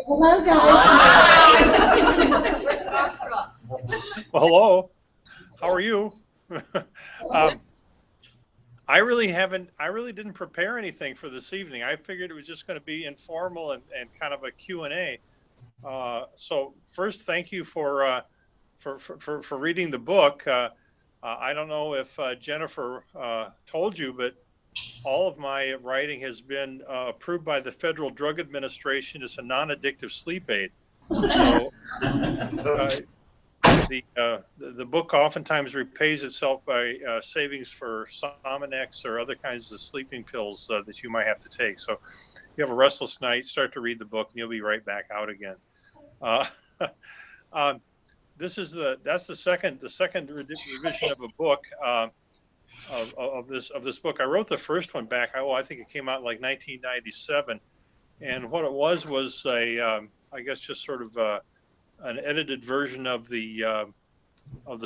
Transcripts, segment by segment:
Hello, guys. We're starstruck. Well, hello. How are you? I really didn't prepare anything for this evening. I figured it was just going to be informal and kind of a Q&A. So first, thank you for reading the book. I don't know if Jennifer told you, but all of my writing has been approved by the Federal Drug Administration as a non-addictive sleep aid. So the book oftentimes repays itself by savings for Sominex or other kinds of sleeping pills that you might have to take. So if you have a restless night, start to read the book and you'll be right back out again. That's the second revision of a book of this book. I wrote the first one back. I think it came out in like 1997, and what it was a I guess just sort of an edited version of the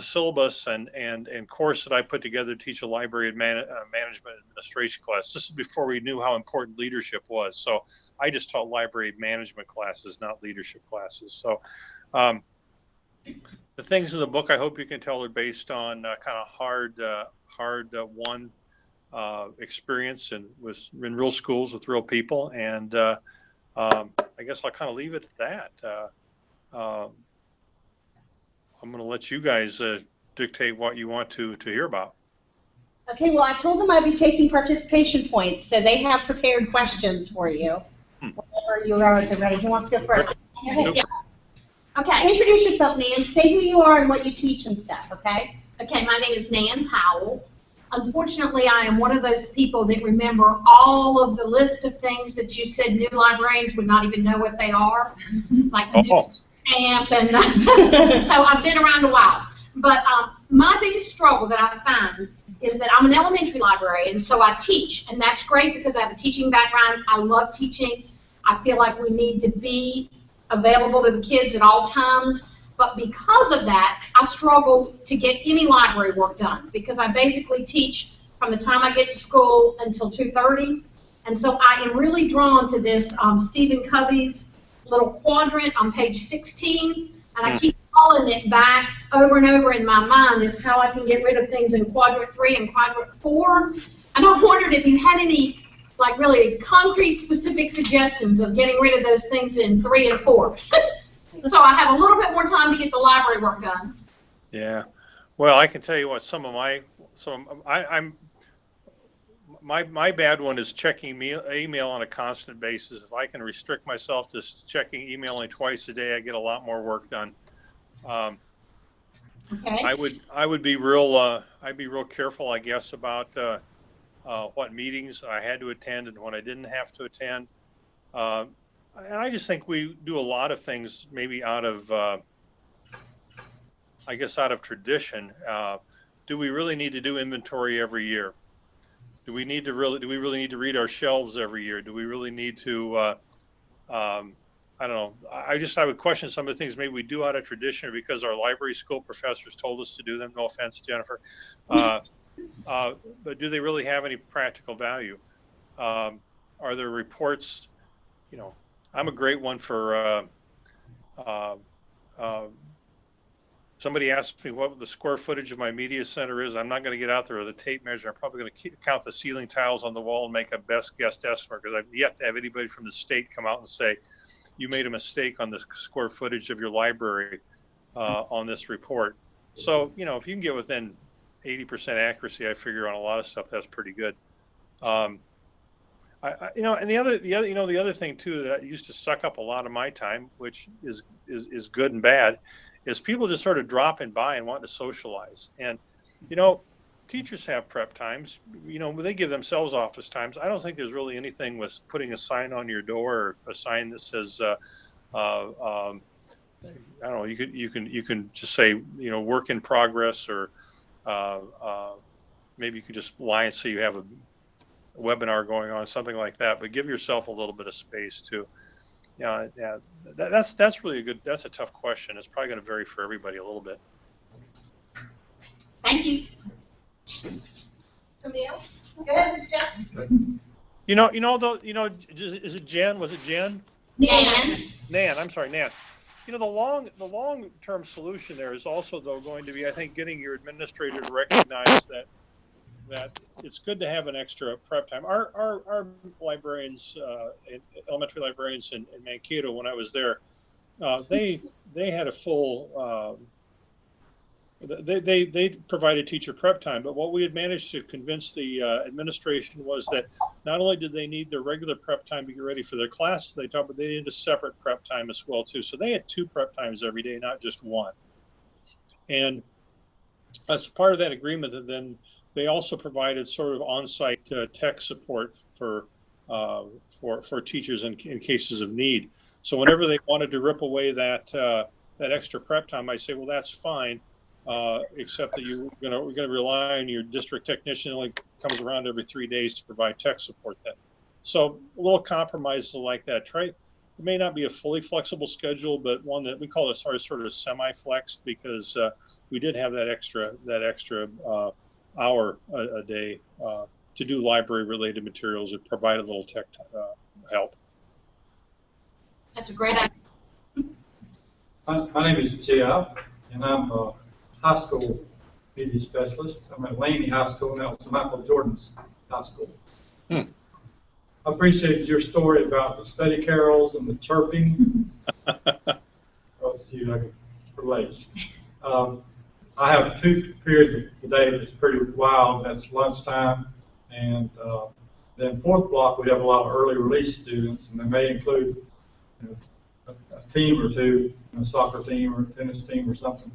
syllabus and course that I put together to teach a library management administration class. This is before we knew how important leadership was. So I just taught library management classes, not leadership classes. So the things in the book, I hope you can tell, are based on kind of hard won experience and in real schools with real people. And I guess I'll kind of leave it at that. I'm going to let you guys dictate what you want to hear about. Okay, well, I told them I'd be taking participation points, so they have prepared questions for you. Whenever you guys are ready. Who wants to go first? Yeah. Okay. Introduce yourself, Nan. Say who you are and what you teach and stuff, okay? Okay, my name is Nan Powell. Unfortunately, I am one of those people that remember all of the list of things that you said new librarians would not even know what they are, like the stamp, and so I've been around a while. But my biggest struggle that I find is that I'm an elementary librarian, so I teach, and that's great because I have a teaching background. I love teaching. I feel like we need to be available to the kids at all times. But because of that, I struggle to get any library work done because I basically teach from the time I get to school until 2:30. And so I am really drawn to this Stephen Covey's little quadrant on page 16. And I keep calling it back over and over in my mind is how I can get rid of things in quadrant 3 and quadrant 4. And I wondered if you had any like really concrete, specific suggestions of getting rid of those things in 3 and 4. So I have a little bit more time to get the library work done. Yeah, well, I can tell you what my bad one is checking email on a constant basis. If I can restrict myself to checking email only twice a day, I get a lot more work done. Okay. I would be real I'd be real careful, I guess, about what meetings I had to attend and what I didn't have to attend. And I just think we do a lot of things maybe out of, I guess, out of tradition. Do we really need to do inventory every year? Do we really need to read our shelves every year? Do we really need to, I don't know. I would question some of the things maybe we do out of tradition or because our library school professors told us to do them. No offense, Jennifer. But do they really have any practical value? Are there reports, you know, I'm a great one for, somebody asked me what the square footage of my media center is. I'm not going to get out there with a tape measure. I'm probably going to count the ceiling tiles on the wall and make a best guess estimate because I've yet to have anybody from the state come out and say, you made a mistake on the square footage of your library on this report. So, you know, if you can get within 80% accuracy, I figure on a lot of stuff, that's pretty good. You know, and the other thing too that used to suck up a lot of my time, which is good and bad, is people just sort of dropping by and wanting to socialize. And you know, teachers have prep times. You know, they give themselves office times. I don't think there's really anything with putting a sign on your door or a sign that says, I don't know. You can just say, you know, work in progress, or maybe you could just lie and say you have a webinar going on, something like that, but give yourself a little bit of space too. Yeah, that's really that's a tough question. It's probably going to vary for everybody a little bit. Thank you. Somebody else? Go ahead, Jeff. Is it Jen? Was it Jen? Nan, I'm sorry, Nan. You know, the long-term solution there is also, though, going to be, I think, getting your administrator to recognize that it's good to have an extra prep time. Our librarians, elementary librarians in Mankato, when I was there, they had a full. They provided teacher prep time, but what we had managed to convince the administration was that not only did they need their regular prep time to get ready for their classes, but they needed a separate prep time as well too. So they had 2 prep times every day, not just 1. And as part of that agreement, then they also provided sort of on-site tech support for teachers in cases of need. So whenever they wanted to rip away that extra prep time, I say, well, that's fine. Except that we're going to rely on your district technician, only comes around every 3 days to provide tech support then. So a little compromises like that. It may not be a fully flexible schedule, but one that we call this our sort of semi-flex, because we did have that extra hour a day to do library related materials and provide a little tech help. That's a great idea. My name is Jeff, and I'm a high school media specialist. I'm at Laney High School, and that was Michael Jordan's high school. I appreciated your story about the study carols and the chirping. Those of you I can relate. I have 2 periods of the day that's pretty wild. That's lunchtime, and then 4th block we have a lot of early release students, and they may include a team or 2, a soccer team or a tennis team or something.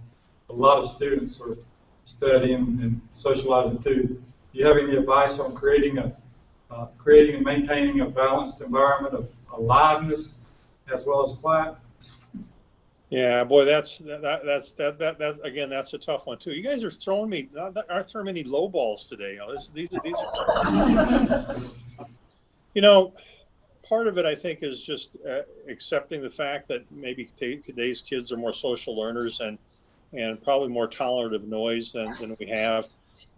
A lot of students are studying and socializing too. Do you have any advice on creating and maintaining a balanced environment of aliveness as well as quiet? Yeah, boy, that's again, that's a tough one too. You guys are throwing me any low balls today. You know, these are you know, part of it I think is just accepting the fact that maybe today's kids are more social learners and probably more tolerant of noise than we have.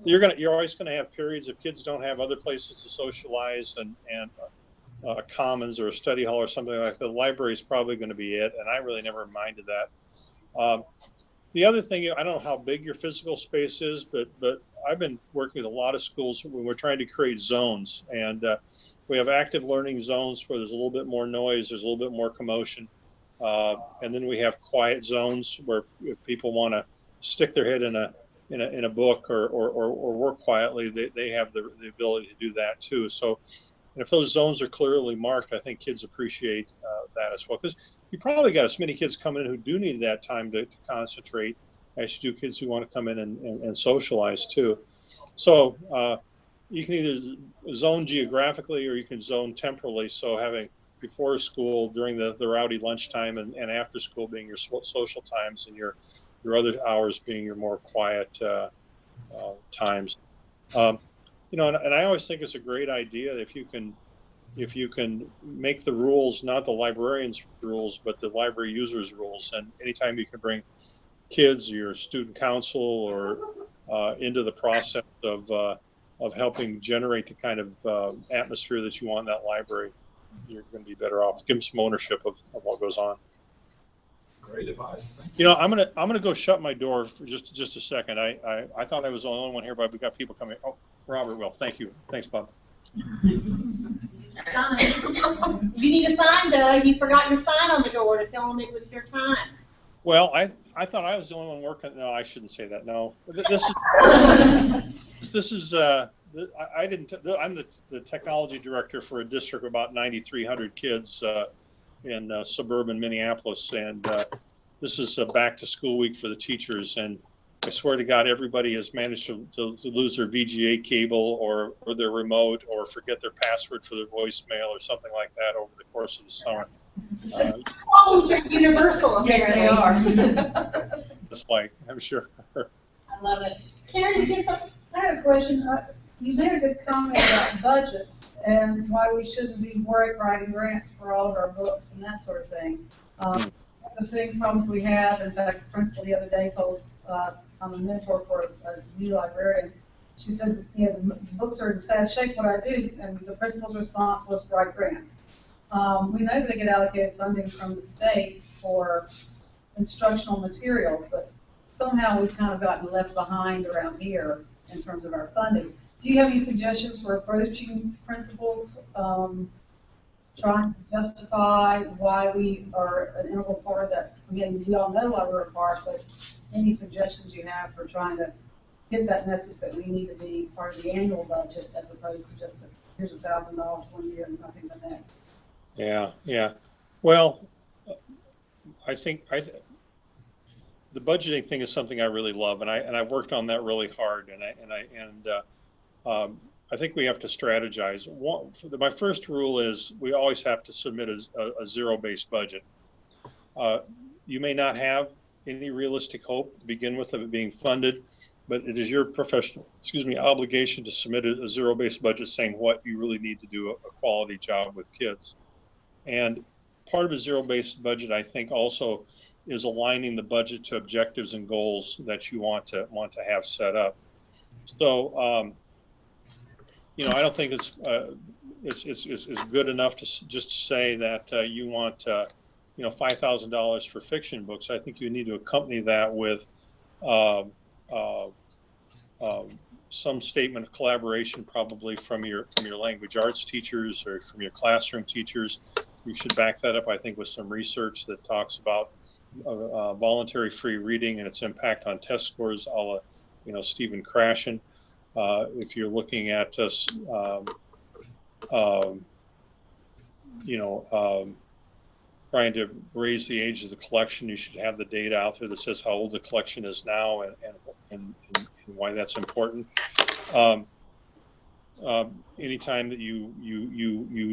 You're always gonna have periods if kids don't have other places to socialize and commons or a study hall or something like that. The library is probably going to be it, and I really never minded that. The other thing, I don't know how big your physical space is, but I've been working with a lot of schools when we're trying to create zones, and we have active learning zones where there's a little bit more noise, there's a little bit more commotion. And then we have quiet zones where if people want to stick their head in a book or work quietly, they have the ability to do that too. So if those zones are clearly marked, I think kids appreciate that as well. Because you probably got as many kids coming in who do need that time to concentrate as you do kids who want to come in and socialize too. So you can either zone geographically or you can zone temporally. So having before school, during the rowdy lunchtime, and after school being your social times, and your other hours being your more quiet times. You know, and I always think it's a great idea if you can make the rules not the librarian's rules, but the library user's rules. And anytime you can bring kids, your student council, or into the process of helping generate the kind of atmosphere that you want in that library, you're going to be better off. Give them some ownership of what goes on. Great advice. Thank you. You know, I'm gonna go shut my door for just a second. I thought I was the only one here, but we got people coming. Oh, Robert will. Thank you. Thanks, Bob. Sign. You need a sign, Doug. You forgot your sign on the door to tell them it was your time. Well, I thought I was the only one working. No, I shouldn't say that. No, this is I didn't. I'm the technology director for a district of about 9,300 kids in suburban Minneapolis, and this is a back to school week for the teachers. And I swear to God, everybody has managed to lose their VGA cable or their remote or forget their password for their voicemail or something like that over the course of the summer. Problems are universal, apparently. Yes, they are. It's like, I'm sure. I love it. Karen, you get something? I have a question. You made a good comment about budgets and why we shouldn't be writing grants for all of our books and that sort of thing. The big problems we have, in fact, the principal the other day told, I'm a mentor for a new librarian. She said, you know, the books are in sad shape, what I do, and the principal's response was write grants. We know they get allocated funding from the state for instructional materials, but somehow we've kind of gotten left behind around here in terms of our funding. Do you have any suggestions for approaching principals, trying to justify why we are an integral part of that? Again, we all know why we're a part, but any suggestions you have for trying to get that message that we need to be part of the annual budget as opposed to just here's $1,000 one year and nothing the next? Yeah, yeah. Well, I think the budgeting thing is something I really love, and I worked on that really hard, and I think we have to strategize. My first rule is we always have to submit a zero-based budget. You may not have any realistic hope to begin with of it being funded, but it is your professional, obligation to submit a zero-based budget saying what you really need to do a quality job with kids. And part of a zero-based budget, I think, also is aligning the budget to objectives and goals that you want to have set up. So, I don't think it's good enough to just say that you want $5,000 for fiction books. I think you need to accompany that with some statement of collaboration, probably from your language arts teachers or from your classroom teachers. You should back that up, I think, with some research that talks about voluntary free reading and its impact on test scores, a la, Stephen Krashen. If you're looking at trying to raise the age of the collection, you should have the data out there that says how old the collection is now and why that's important. Anytime that you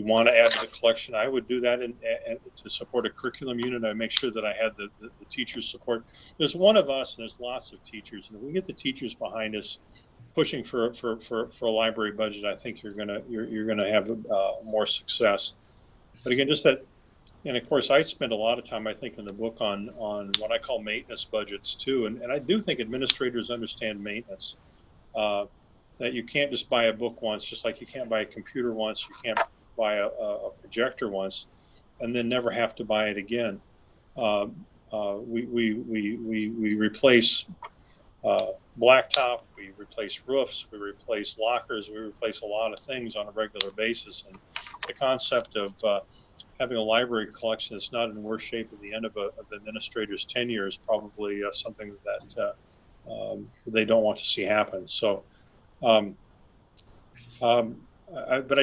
want to add to the collection, I would do that and to support a curriculum unit. I make sure that I had the teachers' support. There's one of us, and there's lots of teachers, and if we get the teachers behind us pushing for a library budget, I think you're gonna have more success. But again, just that, and of course, I spend a lot of time, I think, in the book on what I call maintenance budgets too, and I do think administrators understand maintenance. That you can't just buy a book once, just like you can't buy a computer once, you can't buy a projector once, and then never have to buy it again. We replace blacktop, we replace roofs, we replace lockers, we replace a lot of things on a regular basis. And the concept of having a library collection that's not in worse shape at the end of the administrator's tenure is probably something that they don't want to see happen. So, but I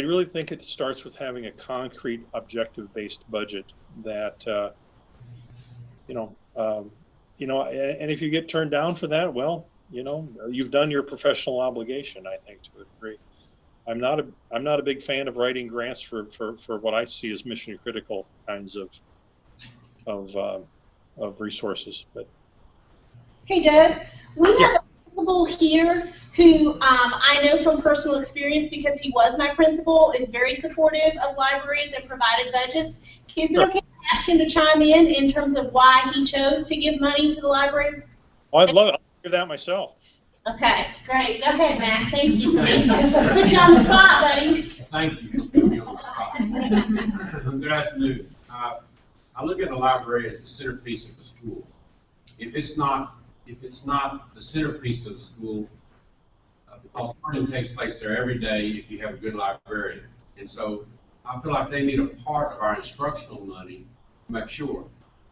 really think it starts with having a concrete, objective-based budget that, and if you get turned down for that, well, you've done your professional obligation, I think, to a degree. I'm not a big fan of writing grants for what I see as mission critical kinds of resources. But hey, Doug, we have a principal here who I know from personal experience, because he was my principal, is very supportive of libraries and provided budgets. Is it okay to ask him to chime in terms of why he chose to give money to the library? Oh, I'd love it. I'll do that myself. Okay, great. Go ahead, Matt. Thank you. Put you on the spot, buddy. Thank you for putting me on the spot. Good afternoon. I look at the library as the centerpiece of the school. If it's not the centerpiece of the school, because learning takes place there every day if you have a good librarian. And so I feel like they need a part of our instructional money to make sure.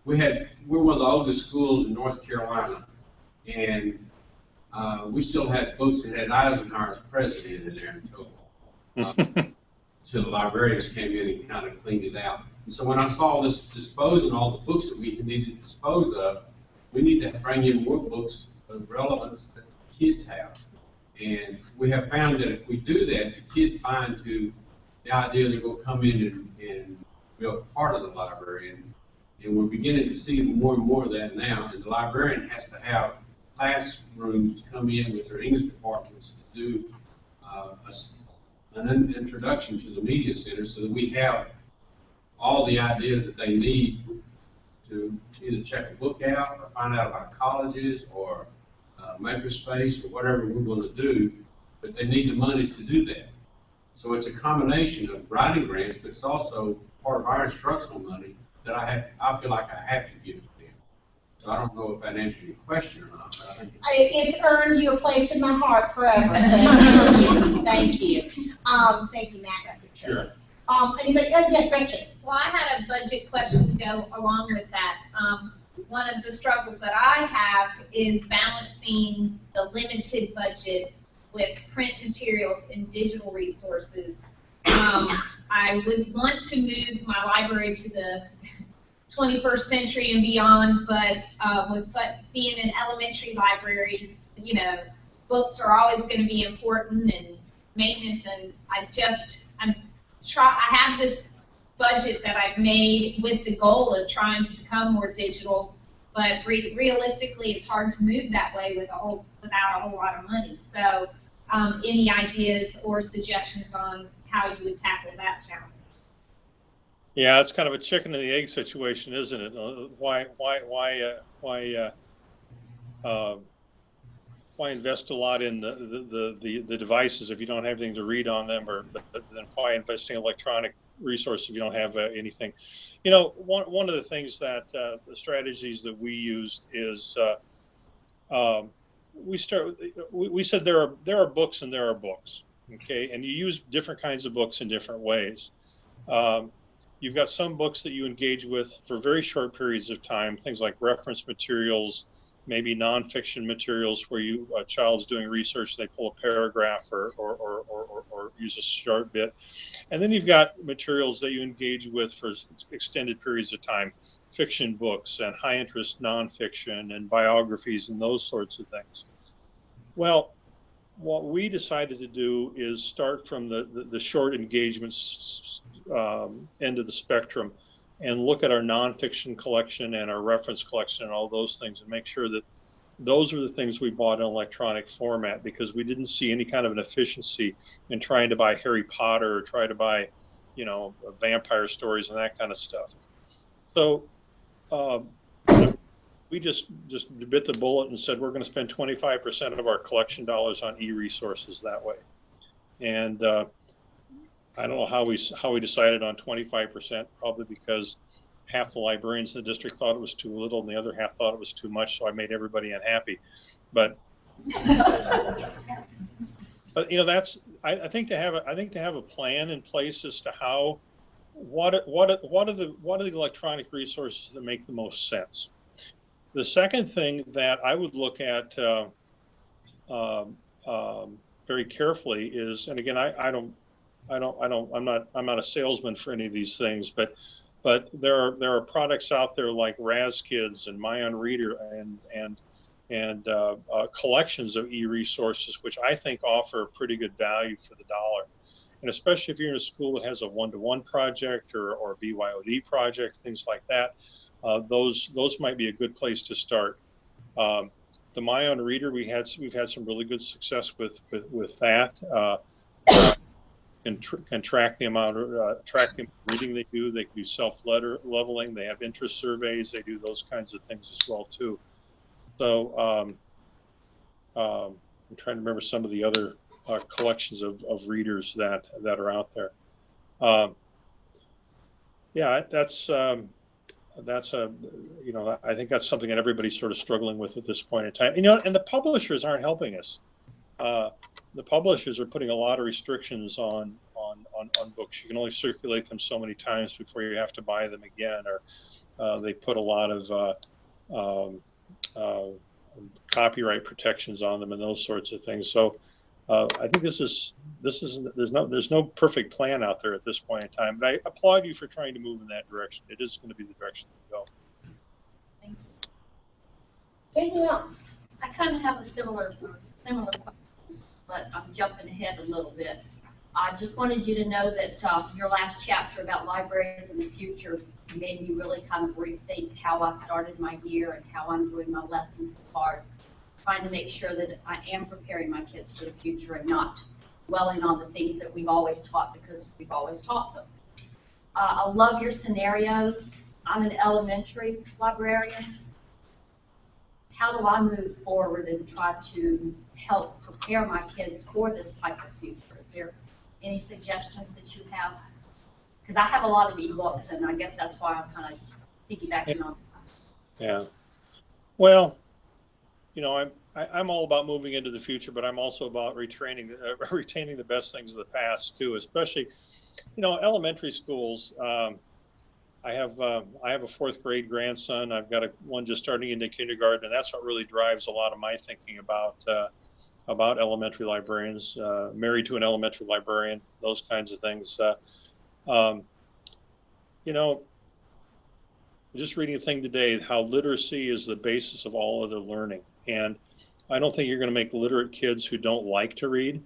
We're one of the oldest schools in North Carolina, and we still had books that had Eisenhower as president in there until the librarians came in and kind of cleaned it out. And so when I saw this disposing all the books that we need to dispose of, we need to bring in more books of relevance that the kids have. And we have found that if we do that, the kids find to the idea they're going to come in and be a part of the library. And we're beginning to see more and more of that now. And the librarian has to have classrooms to come in with their English departments to do an introduction to the media center so that we have all the ideas that they need to either check a book out or find out about colleges or makerspace or whatever we're going to do, but they need the money to do that. So it's a combination of writing grants, but it's also part of our instructional money that I feel like I have to give to them. So I don't know if that answers your question or not, but I think It's earned you a place in my heart forever. So thank you. Thank you, Matt. sure. Anybody? Yeah, Gretchen. Well, I had a budget question to go along with that. One of the struggles that I have is balancing the limited budget with print materials and digital resources. I would want to move my library to the 21st century and beyond, but being an elementary library, you know, books are always going to be important and maintenance, and I have this budget that I've made with the goal of trying to become more digital, but realistically it's hard to move that way without a whole lot of money. So any ideas or suggestions on how you would tackle that challenge? Yeah, it's kind of a chicken and the egg situation, isn't it? Why invest a lot in the devices if you don't have anything to read on them, or then why invest in electronic resources if you don't have anything? You know, one of the things that the strategies that we used is we said there are books and there are books, okay, and you use different kinds of books in different ways. You've got some books that you engage with for very short periods of time, things like reference materials, maybe nonfiction materials where a child's doing research, they pull a paragraph or use a short bit. And then you've got materials that you engage with for extended periods of time, fiction books and high interest nonfiction and biographies and those sorts of things. Well, what we decided to do is start from the short engagements end of the spectrum and look at our nonfiction collection and our reference collection and all those things and make sure that those are the things we bought in electronic format, because we didn't see any kind of an efficiency in trying to buy Harry Potter or try to buy, you know, vampire stories and that kind of stuff. So we just bit the bullet and said we're going to spend 25% of our collection dollars on e-resources that way. And I don't know how we decided on 25%, probably because half the librarians in the district thought it was too little and the other half thought it was too much, so I made everybody unhappy. But you know, that's I think to have a plan in place as to how what are the electronic resources that make the most sense. The second thing that I would look at very carefully is, and again, I'm not a salesman for any of these things, but there are products out there like RazKids and My Own Reader and collections of e-resources, which I think offer a pretty good value for the dollar. And especially if you're in a school that has a one-to-one project or a BYOD project, things like that, those might be a good place to start. The My Own Reader, we've had some really good success with that. Can track the amount of reading they do. They can do self-leveling. They have interest surveys. They do those kinds of things as well too. So I'm trying to remember some of the other collections of readers that are out there. Yeah, that's you know, I think that's something that everybody's sort of struggling with at this point in time. You know, and the publishers aren't helping us. The publishers are putting a lot of restrictions on books. You can only circulate them so many times before you have to buy them again, or they put a lot of copyright protections on them and those sorts of things. So I think there's no perfect plan out there at this point in time. But I applaud you for trying to move in that direction. It is going to be the direction to go. Thank you. Anything else? I kind of have a similar question, but I'm jumping ahead a little bit. I just wanted you to know that your last chapter about libraries in the future made me really kind of rethink how I started my year and how I'm doing my lessons as far as trying to make sure that I am preparing my kids for the future and not dwelling on the things that we've always taught because we've always taught them. I love your scenarios. I'm an elementary librarian. How do I move forward and try to help prepare my kids for this type of future? Is there any suggestions that you have? because I have a lot of ebooks, and I guess that's why I'm kind of piggybacking on. Yeah. Well, you know, I'm all about moving into the future, but I'm also about retaining the best things of the past too. Especially, you know, elementary schools. I have a fourth grade grandson. I've got one just starting into kindergarten, and that's what really drives a lot of my thinking about elementary librarians. Married to an elementary librarian, those kinds of things. You know, just reading a thing today, how literacy is the basis of all other learning, and I don't think you're going to make literate kids who don't like to read.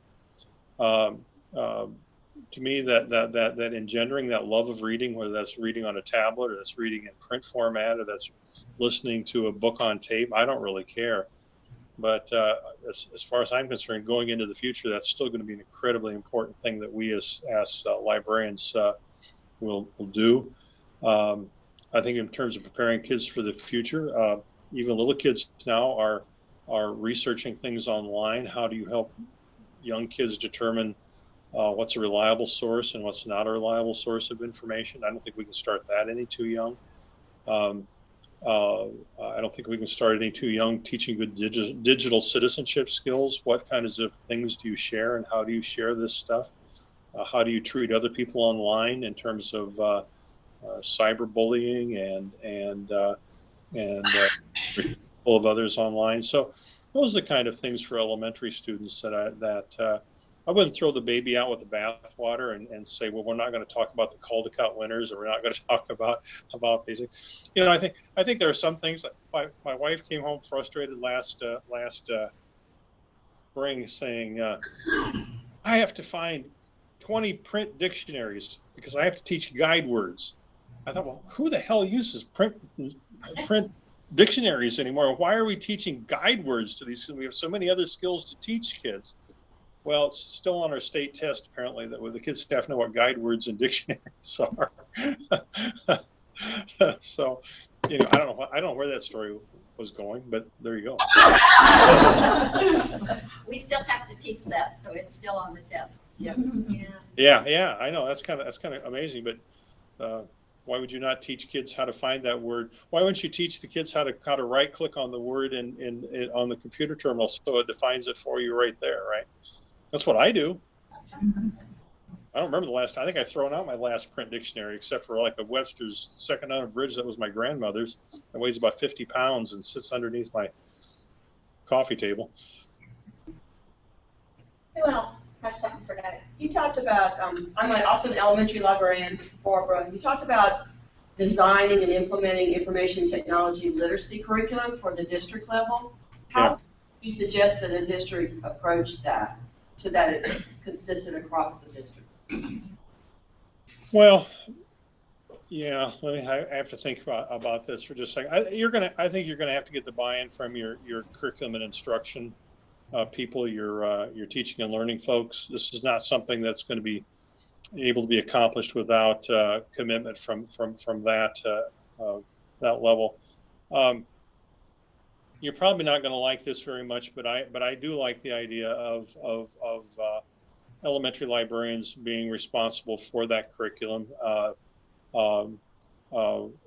To me, that engendering that love of reading, whether that's reading on a tablet or that's reading in print format or that's listening to a book on tape, I don't really care. But as far as I'm concerned, going into the future, that's still going to be an incredibly important thing that we as librarians will do. I think in terms of preparing kids for the future, even little kids now are researching things online. How do you help young kids determine what's a reliable source and what's not a reliable source of information? I don't think we can start that any too young. I don't think we can start any too young teaching good digital citizenship skills. What kinds of things do you share and how do you share this stuff? How do you treat other people online in terms of cyberbullying and of others online? So those are the kind of things for elementary students that I wouldn't throw the baby out with the bathwater and say, well, we're not going to talk about the Caldecott winners, or we're not going to talk about basic. You know, I think there are some things. My wife came home frustrated last spring, saying, I have to find 20 print dictionaries because I have to teach guide words. I thought, well, who the hell uses print dictionaries anymore? Why are we teaching guide words to these? We have so many other skills to teach kids. Well, it's still on our state test, apparently, that the kids have to know what guide words and dictionaries are. So, you know, I don't know where that story was going, but there you go. We still have to teach that, so it's still on the test. Yeah, I know that's kind of amazing. But why would you not teach kids how to find that word? Why wouldn't you teach the kids how to right click on the word in on the computer terminal so it defines it for you right there, right? That's what I do. I don't remember the last time. I think I've thrown out my last print dictionary, except for like a Webster's second unabridged. That was my grandmother's. It weighs about 50 pounds and sits underneath my coffee table. Who else has something for that? You talked about, I'm also an elementary librarian, Barbara. You talked about designing and implementing information technology literacy curriculum for the district level. How do you suggest that a district approach that so that it's consistent across the district? Well, yeah, I have to think about this for just a second. I think you're gonna have to get the buy-in from your curriculum and instruction people, your teaching and learning folks. This is not something that's going to be able to be accomplished without commitment from that level. You're probably not going to like this very much, but I do like the idea of elementary librarians being responsible for that curriculum. I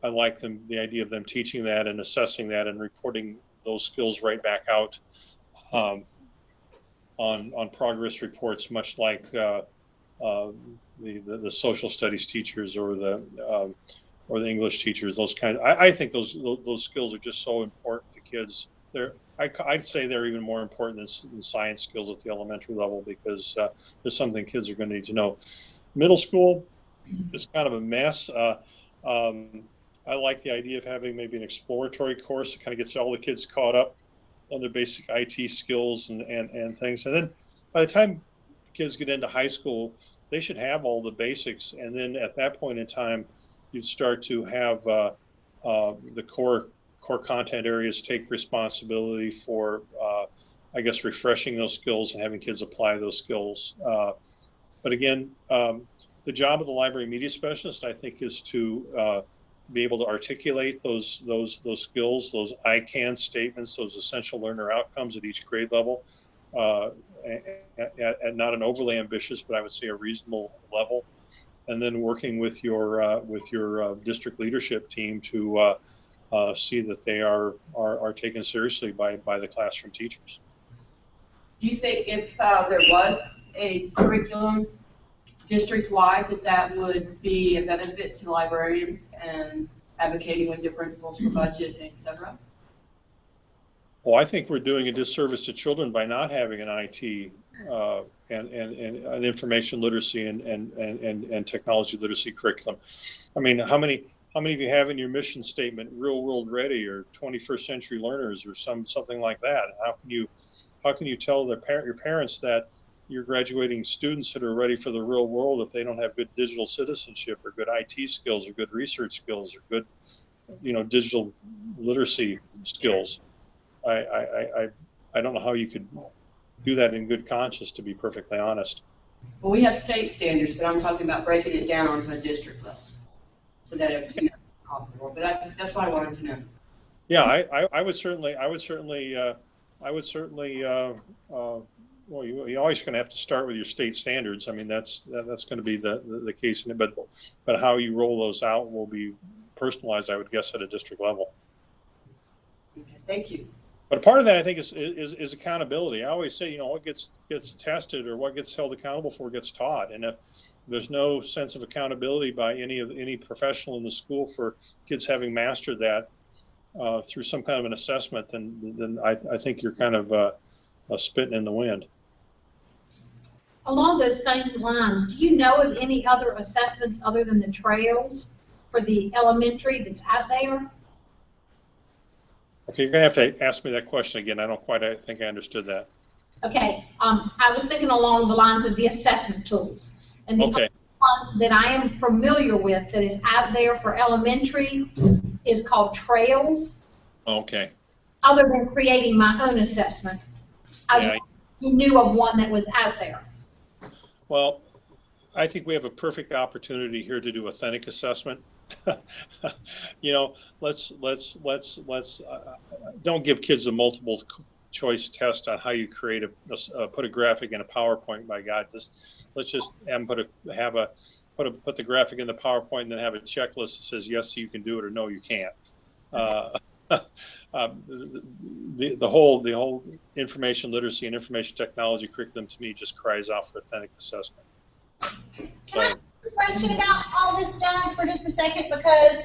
like the idea of them teaching that and assessing that and reporting those skills right back out on progress reports, much like the social studies teachers or the English teachers. Those kind. I think those skills are just so important to kids. I'd say they're even more important than science skills at the elementary level, because there's something kids are going to need to know. Middle school is kind of a mess. I like the idea of having maybe an exploratory course that kind of gets all the kids caught up on their basic IT skills and things. And then by the time kids get into high school, they should have all the basics. And then at that point in time, you start to have the core content areas take responsibility for, I guess, refreshing those skills and having kids apply those skills. But again, the job of the library media specialist, I think, is to be able to articulate those skills, those I can statements, those essential learner outcomes at each grade level, at not an overly ambitious, but I would say a reasonable level. and then working with your district leadership team to see that they are taken seriously by the classroom teachers. Do you think if there was a curriculum district-wide that would be a benefit to librarians and advocating with your principals for budget, et cetera? Well, I think we're doing a disservice to children by not having an IT and an information literacy and technology literacy curriculum. I mean, how many of you have in your mission statement real world ready or 21st century learners or something like that? How can you tell your parents that you're graduating students that are ready for the real world if they don't have good digital citizenship or good IT skills or good research skills or good, digital literacy skills? I don't know how you could do that in good conscience, to be perfectly honest. Well, we have state standards, but I'm talking about breaking it down onto a district level, so that it's across the board. But that's what I wanted to know. Yeah, I would certainly. Well, you're always going to have to start with your state standards. I mean, that's going to be the case, but how you roll those out will be personalized, I would guess, at a district level. Okay, thank you. But part of that, I think, is accountability. I always say, what gets tested or what gets held accountable for gets taught. And if there's no sense of accountability by any professional in the school for kids having mastered that through some kind of an assessment, then I think you're kind of spitting in the wind. Along those same lines, do you know of any other assessments other than the trails for the elementary that's out there? Okay, you're going to have to ask me that question again. I don't quite think I understood that. Okay, I was thinking along the lines of the assessment tools. And the okay. one that I am familiar with that is out there for elementary is called Trails. Okay. Other than creating my own assessment, you knew of one that was out there. Well, I think we have a perfect opportunity here to do authentic assessment. Let's don't give kids a multiple choice test on how you create put a graphic in a PowerPoint. My God, let's just put the graphic in the PowerPoint and then have a checklist that says yes, you can do it, or no, you can't. The whole information literacy and information technology curriculum to me just cries out for authentic assessment. Can I ask a question about all this stuff for just a second? Because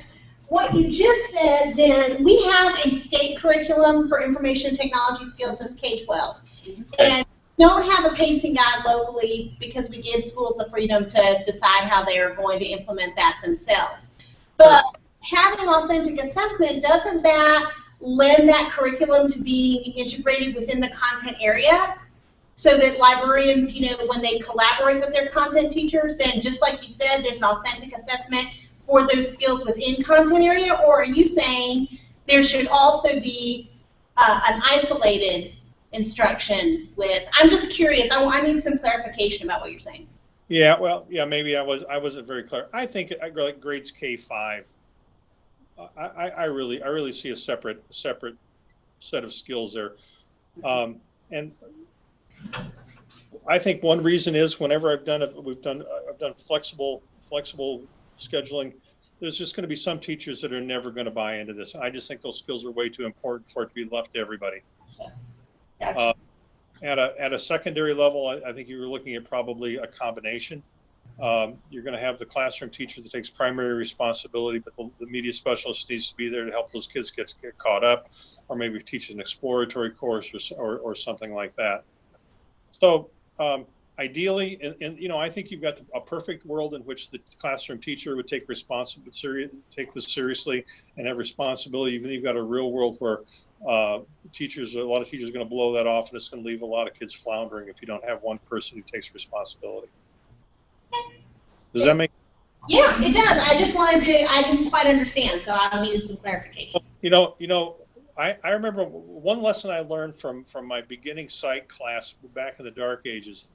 what you just said, then we have a state curriculum for information technology skills since K-12, and don't have a pacing guide locally because we give schools the freedom to decide how they are going to implement that themselves. But having authentic assessment, doesn't that lend that curriculum to being integrated within the content area? So that librarians, when they collaborate with their content teachers, then just like you said, there's an authentic assessment for those skills within content area? Or are you saying there should also be an isolated instruction with, I'm just curious, I need some clarification about what you're saying. Yeah, well, yeah, maybe I wasn't very clear. I think like grades K-5, I really see a separate set of skills there. And I think one reason is whenever I've done flexible scheduling, there's just going to be some teachers that are never going to buy into this. I just think those skills are way too important for it to be left to everybody. Gotcha. At a secondary level, I think you were looking at probably a combination. You're going to have the classroom teacher that takes primary responsibility, but the media specialist needs to be there to help those kids get caught up, or maybe teach an exploratory course or something like that. So ideally, I think you've got a perfect world in which the classroom teacher would take this seriously and have responsibility. Then you've got a real world where a lot of teachers are going to blow that off, and it's going to leave a lot of kids floundering if you don't have one person who takes responsibility. Does that make sense? Yeah, it does. I didn't quite understand, so I needed some clarification. I remember one lesson I learned from my beginning psych class back in the dark ages.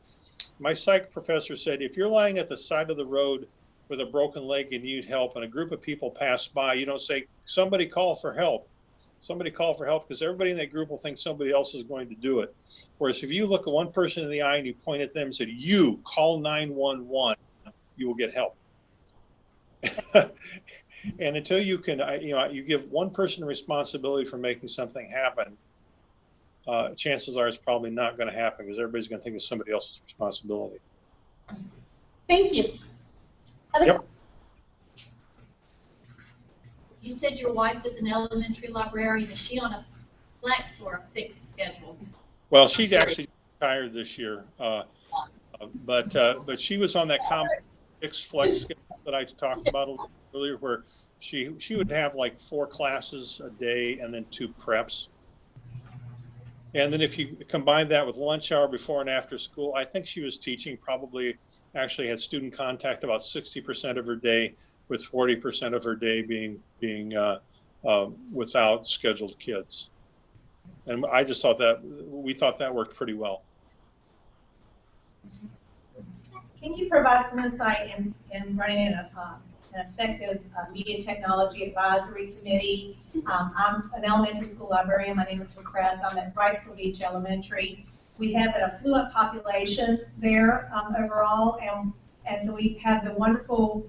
My psych professor said, if you're lying at the side of the road with a broken leg and you need help and a group of people pass by, you don't say, somebody call for help. Somebody call for help, because everybody in that group will think somebody else is going to do it. Whereas if you look at one person in the eye and you point at them and said, you call 911, you will get help. And until you can, you give one person responsibility for making something happen, chances are it's probably not going to happen because everybody's going to think it's somebody else's responsibility. Thank you. Yep. You said your wife is an elementary librarian. Is she on a flex or a fixed schedule? Well, she's actually retired this year, but she was on that common fixed flex schedule that I talked about a little earlier, where she would have like 4 classes a day and then 2 preps. And then if you combine that with lunch hour before and after school, I think she was teaching, probably actually had student contact about 60% of her day, with 40% of her day being without scheduled kids. And I just thought we thought that worked pretty well. Can you provide some insight in running an effective media technology advisory committee? I'm an elementary school librarian. My name is LaCrest. I'm at Wrightsville Beach Elementary. We have an affluent population there overall, and so we have the wonderful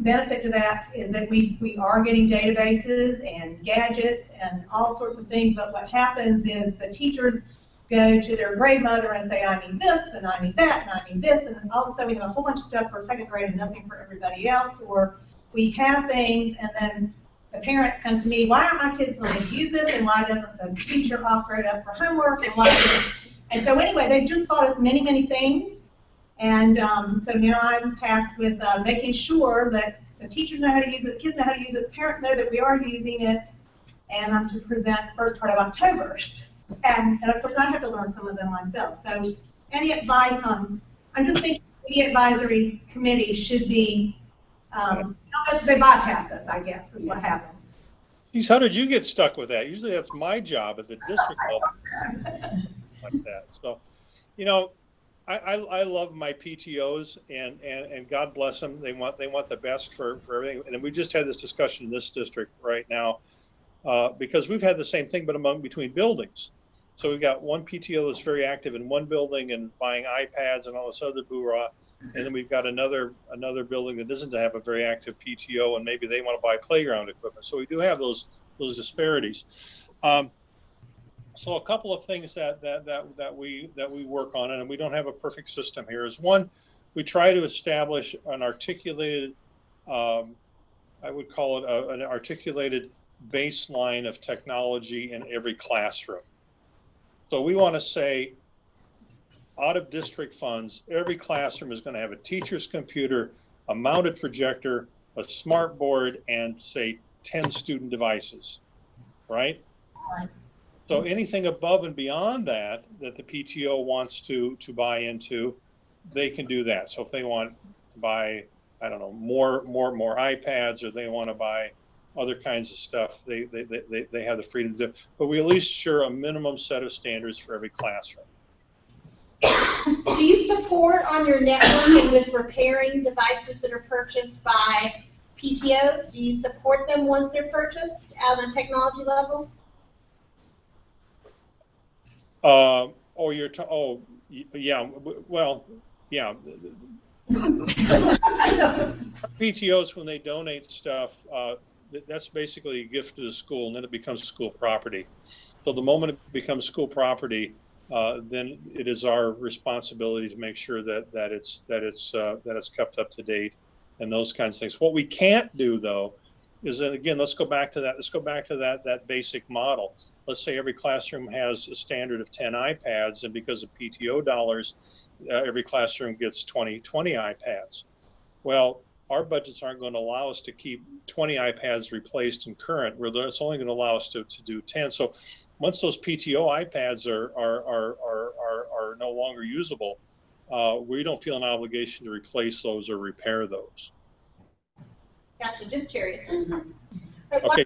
benefit to that is that we are getting databases and gadgets and all sorts of things, but what happens is the teachers go to their grade mother and say, I need this, and I need that, and I need this, and all of a sudden we have a whole bunch of stuff for second grade and nothing for everybody else, or we have things and then the parents come to me, why aren't my kids going to use this, and why doesn't the teacher offer it up for homework, and so anyway, they've just taught us many, many things. And so now I'm tasked with making sure that the teachers know how to use it, the kids know how to use it, the parents know that we are using it, and I'm to present first part of October. And of course I have to learn some of them myself. So any advice on, I'm just thinking the media advisory committee should be, they bypass us, I guess, is what happens. Geez, how did you get stuck with that? Usually that's my job at the district level. Like that. So, I love my PTOs and God bless them. They want the best for everything. And we just had this discussion in this district right now because we've had the same thing, but between buildings. So we've got one PTO that's very active in one building and buying iPads and all this other boo-rah. And then we've got another building that doesn't have a very active PTO, and maybe they want to buy playground equipment. So we do have those disparities. So a couple of things that we work on, and we don't have a perfect system here, is one, we try to establish an articulated, I would call it an articulated baseline of technology in every classroom. So we want to say, out of district funds, every classroom is going to have a teacher's computer, a mounted projector, a smart board, and say 10 student devices, right? So anything above and beyond that the PTO wants to buy into, they can do that. So if they want to buy, I don't know, more iPads, or they want to buy other kinds of stuff, they have the freedom to do. But we at least ensure a minimum set of standards for every classroom. Do you support on your network and with repairing devices that are purchased by PTOs? Do you support them once they're purchased at a technology level? Yeah. Well, yeah. PTOs, when they donate stuff, that's basically a gift to the school, and then it becomes school property. So the moment it becomes school property, then it is our responsibility to make sure that it's kept up to date and those kinds of things. What we can't do, though, is that, again, let's go back to that basic model. Let's say every classroom has a standard of 10 iPads, and because of PTO dollars, every classroom gets 20 iPads. Well, our budgets aren't going to allow us to keep 20 iPads replaced and current. It's only going to allow us to do 10. So once those PTO iPads are no longer usable, we don't feel an obligation to replace those or repair those. Gotcha, just curious. Okay.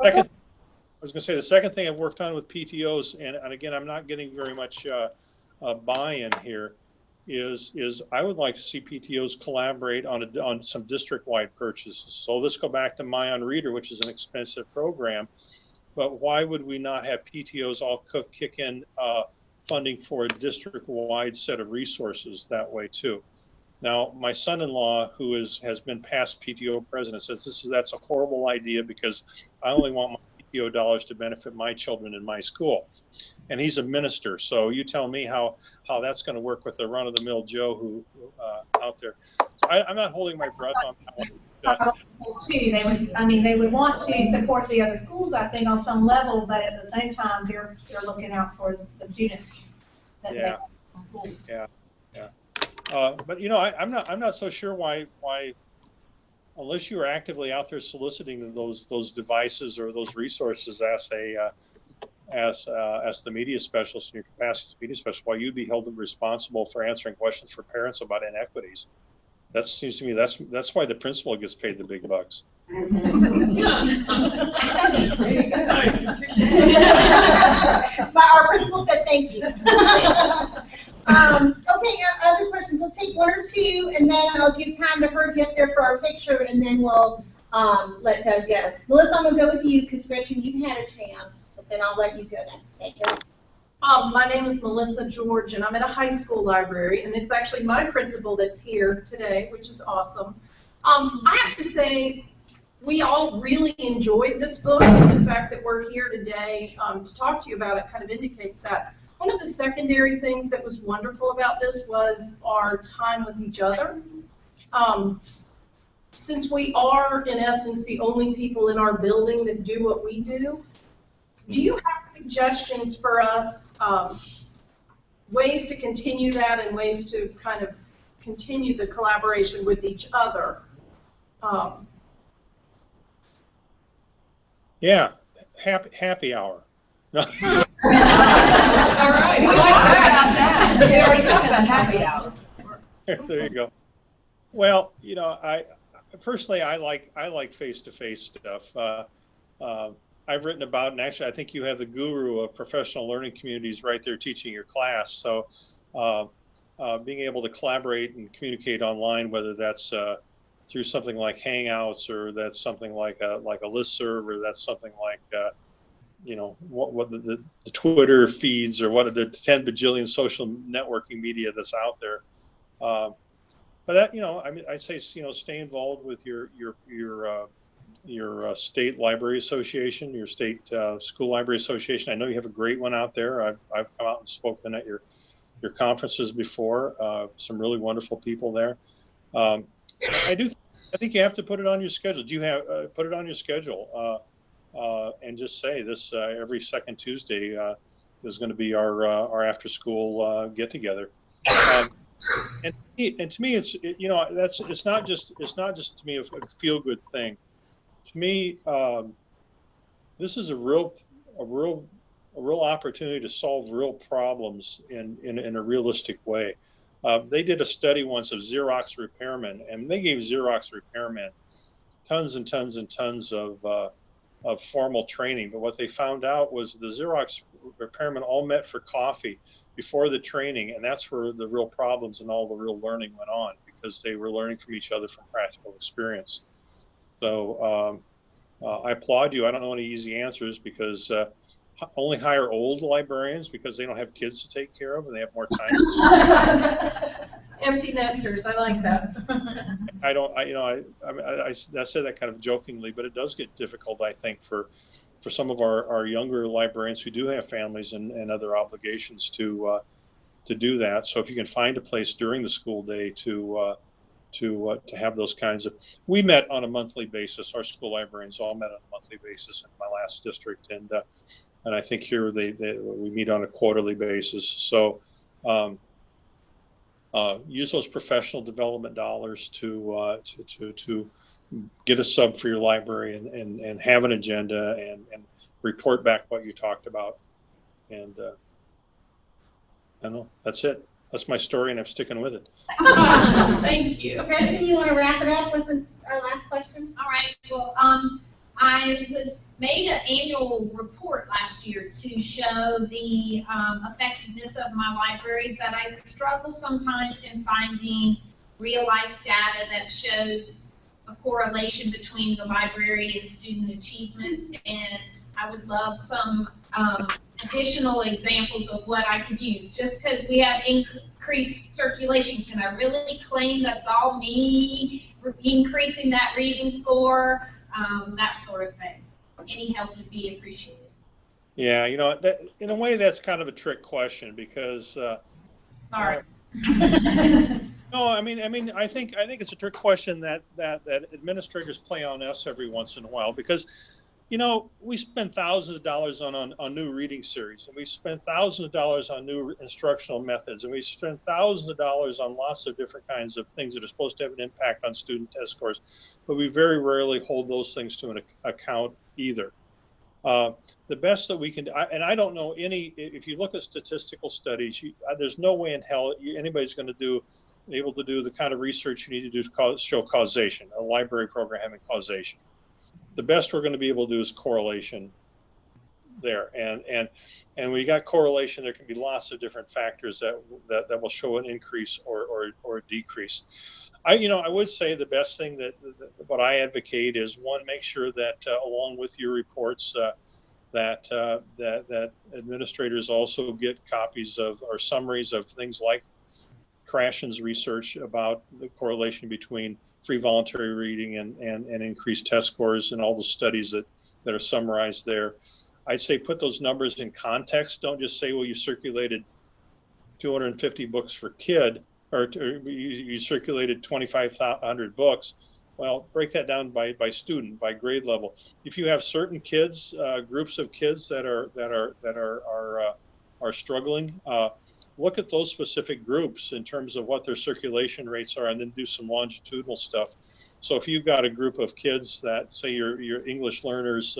Second, I was going to say the second thing I've worked on with PTOs, and again, I'm not getting very much buy-in here, is I would like to see PTOs collaborate on some district-wide purchases. So let's go back to My On Reader, which is an expensive program, but why would we not have PTOs all kick in funding for a district-wide set of resources that way too? Now, my son-in-law, who has been past PTO president, says that's a horrible idea because I only want my PTO dollars to benefit my children in my school. And he's a minister, so you tell me how that's going to work with the run-of-the-mill Joe who out there. So I'm not holding my breath on that one. They would want to support the other schools, I think, on some level, but at the same time, they're looking out for the students. Yeah. But you know, I'm not so sure why unless you are actively out there soliciting those devices or those resources as the media specialist in your capacity as media specialist, why you'd be held responsible for answering questions for parents about inequities. That seems to me that's why the principal gets paid the big bucks. Our principal said thank you. Okay, other questions? Let's take one or two, and then I'll give time to her to get there for our picture, and then we'll let Doug go. Melissa, I'm going to go with you because, Gretchen, you had a chance, but then I'll let you go next. Thank you. My name is Melissa George, and I'm at a high school library, and it's actually my principal that's here today, which is awesome. I have to say, we all really enjoyed this book, and the fact that we're here today to talk to you about it kind of indicates that. One of the secondary things that was wonderful about this was our time with each other. Since we are, in essence, the only people in our building that do what we do you have suggestions for us, ways to continue that and ways to kind of continue the collaboration with each other? Yeah, happy hour. All right, we talked about that. We already talked about happy hour. There you go. Well, you know, I personally like face-to-face stuff. I've written about, and actually I think you have the guru of professional learning communities right there teaching your class. So being able to collaborate and communicate online, whether that's through something like Hangouts, or that's something like a listserv, or that's something like you know, what the Twitter feeds, or what are the 10 bajillion social networking media that's out there. But that, you know, I mean, I say, you know, stay involved with your state library association, your state school library association. I know you have a great one out there. I've come out and spoken at your conferences before. Some really wonderful people there. I think you have to put it on your schedule. Do you have put it on your schedule and just say this every second Tuesday is going to be our after school get together. And to me, you know, it's not just to me a feel good thing. To me, this is a real opportunity to solve real problems in a realistic way. They did a study once of Xerox repairmen, and they gave Xerox repairmen tons and tons and tons of formal training. But what they found out was the Xerox repairmen all met for coffee before the training, and that's where the real problems and all the real learning went on, because they were learning from each other from practical experience. So I applaud you. I don't know any easy answers, because only hire old librarians because they don't have kids to take care of and they have more time. Empty nesters, I like that. I say that kind of jokingly, but it does get difficult, I think, for some of our younger librarians who do have families and other obligations to do that. So if you can find a place during the school day to have those kinds of, we met on a monthly basis. Our school librarians all met on a monthly basis in my last district, and I think here we meet on a quarterly basis. So use those professional development dollars to get a sub for your library and have an agenda and report back what you talked about. And I don't know, that's it. That's my story, and I'm sticking with it. Thank you. Gretchen, you want to wrap it up with our last question? All right. Well, I made an annual report last year to show the effectiveness of my library, but I struggle sometimes in finding real-life data that shows a correlation between the library and student achievement, and I would love some additional examples of what I could use. Just because we have increased circulation, can I really claim that's all me increasing that reading score? That sort of thing. Any help would be appreciated. Yeah, you know, that, in a way, that's kind of a trick question because. Sorry. No, I mean, I think it's a trick question that administrators play on us every once in a while because, you know, we spend thousands of dollars on new reading series, and we spend thousands of dollars on new instructional methods, and we spend thousands of dollars on lots of different kinds of things that are supposed to have an impact on student test scores, but we very rarely hold those things to an account either. The best that we can do, and I don't know any, if you look at statistical studies, there's no way in hell anybody's going to able to do the kind of research you need to do to show causation, a library program having causation. The best we're going to be able to do is correlation there. And when you got correlation, there can be lots of different factors that will show an increase or a decrease. I would say the best thing that what I advocate is, one, make sure that along with your reports that administrators also get copies of or summaries of things like Krashen's research about the correlation between free voluntary reading and increased test scores and all the studies that are summarized there. I'd say put those numbers in context. Don't just say, well, you circulated 250 books for kid, or you circulated 2,500 books. Well, break that down by student, by grade level. If you have certain kids, groups of kids that are struggling, look at those specific groups in terms of what their circulation rates are, and then do some longitudinal stuff. So if you've got a group of kids that, say, your English learners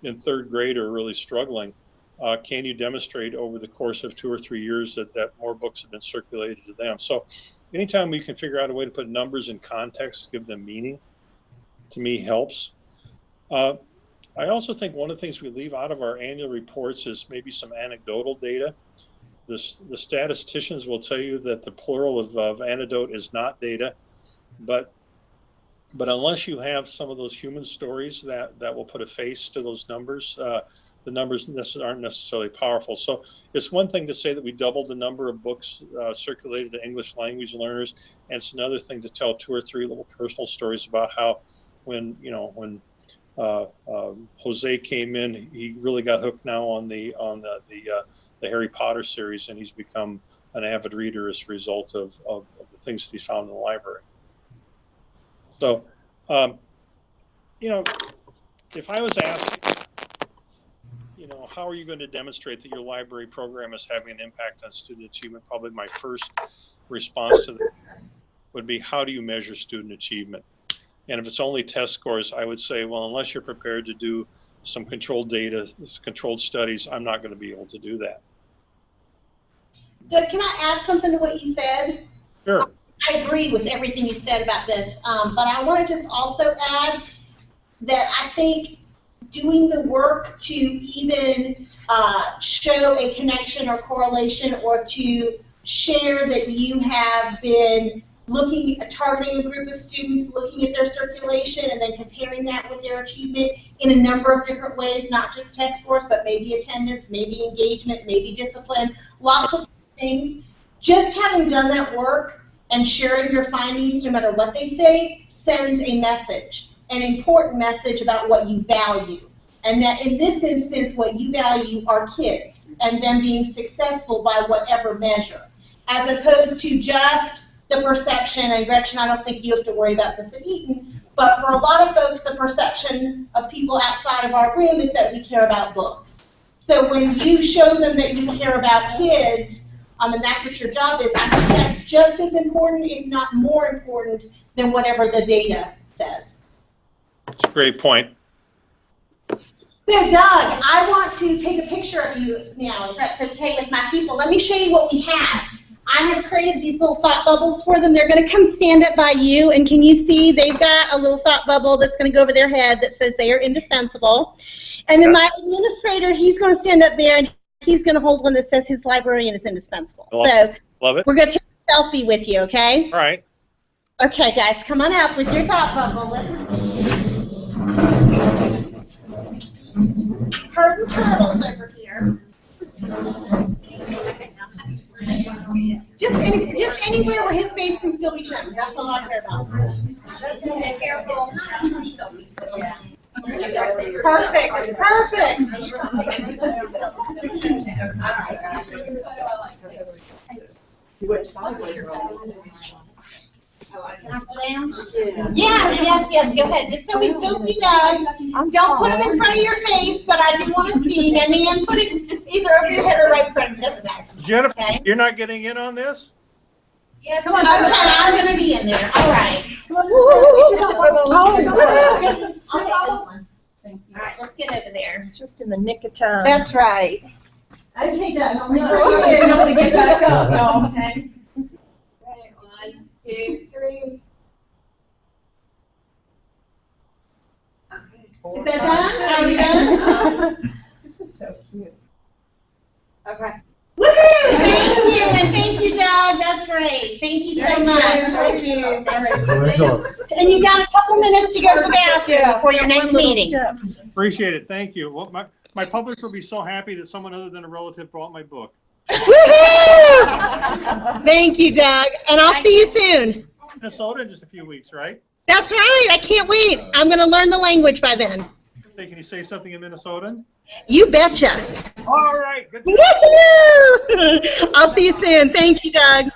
in third grade are really struggling, can you demonstrate over the course of 2 or 3 years that more books have been circulated to them? So anytime we can figure out a way to put numbers in context, give them meaning, to me helps. I also think one of the things we leave out of our annual reports is maybe some anecdotal data. The statisticians will tell you that the plural of anecdote is not data, but unless you have some of those human stories that will put a face to those numbers, the numbers aren't necessarily powerful. So it's one thing to say that we doubled the number of books circulated to English language learners, and it's another thing to tell 2 or 3 little personal stories about how when Jose came in, he really got hooked now on the Harry Potter series, and he's become an avid reader as a result of the things that he's found in the library. So, if I was asked, how are you going to demonstrate that your library program is having an impact on student achievement? Probably my first response to that would be, how do you measure student achievement? And if it's only test scores, I would say, well, unless you're prepared to do some controlled data, controlled studies, I'm not going to be able to do that. Doug, can I add something to what you said? Sure. I agree with everything you said about this, but I want to just also add that I think doing the work to even show a connection or correlation, or to share that you have been targeting a group of students, looking at their circulation, and then comparing that with their achievement in a number of different ways, not just test scores, but maybe attendance, maybe engagement, maybe discipline, lots of things. Just having done that work and sharing your findings, no matter what they say, sends a message, an important message about what you value. And that in this instance, what you value are kids and them being successful by whatever measure, as opposed to just the perception, and Gretchen, I don't think you have to worry about this at Eaton, but for a lot of folks, the perception of people outside of our room is that we care about books. So when you show them that you care about kids, and that's what your job is, I think that's just as important, if not more important, than whatever the data says. That's a great point. So Doug, I want to take a picture of you now, if that's okay with my people. Let me show you what we have. I have created these little thought bubbles for them. They're going to come stand up by you, and can you see they've got a little thought bubble that's going to go over their head that says they are indispensable. And then my administrator, he's going to stand up there, and he's going to hold one that says his librarian is indispensable. Love it. We're going to take a selfie with you, okay? All right. Okay, guys, come on up with your thought bubble. Herding turtles over here. Perfect. Yes, go ahead. Just so we still see Doug. Don't put him in front of your face, but I do want to see. And then put it either over your head or right in front of you. Doesn't matter. Jennifer, Okay. you're not getting in on this? Yeah, Okay, I'm going to be in there. All right. All right, let's get over there. Just in the nick of time. That's right. Okay, Doug, I'll make Don't want to get back up, y'all. Okay. 1, 2, 3. Is that done? Are we done? This is so cute. Okay. Woohoo! Thank you, and thank you, Doug. That's great. Thank you so much. Thank you. And you got a couple minutes to go to the bathroom before your next meeting. Appreciate it. Thank you. Well, my publisher will be so happy that someone other than a relative brought my book. Woohoo! Thank you, Doug. And I'll see you soon. Minnesota in just a few weeks, right? That's right. I can't wait. I'm going to learn the language by then. Hey, can you say something in Minnesotan? You betcha. All right. Good. Woohoo! I'll see you soon. Thank you, Doug.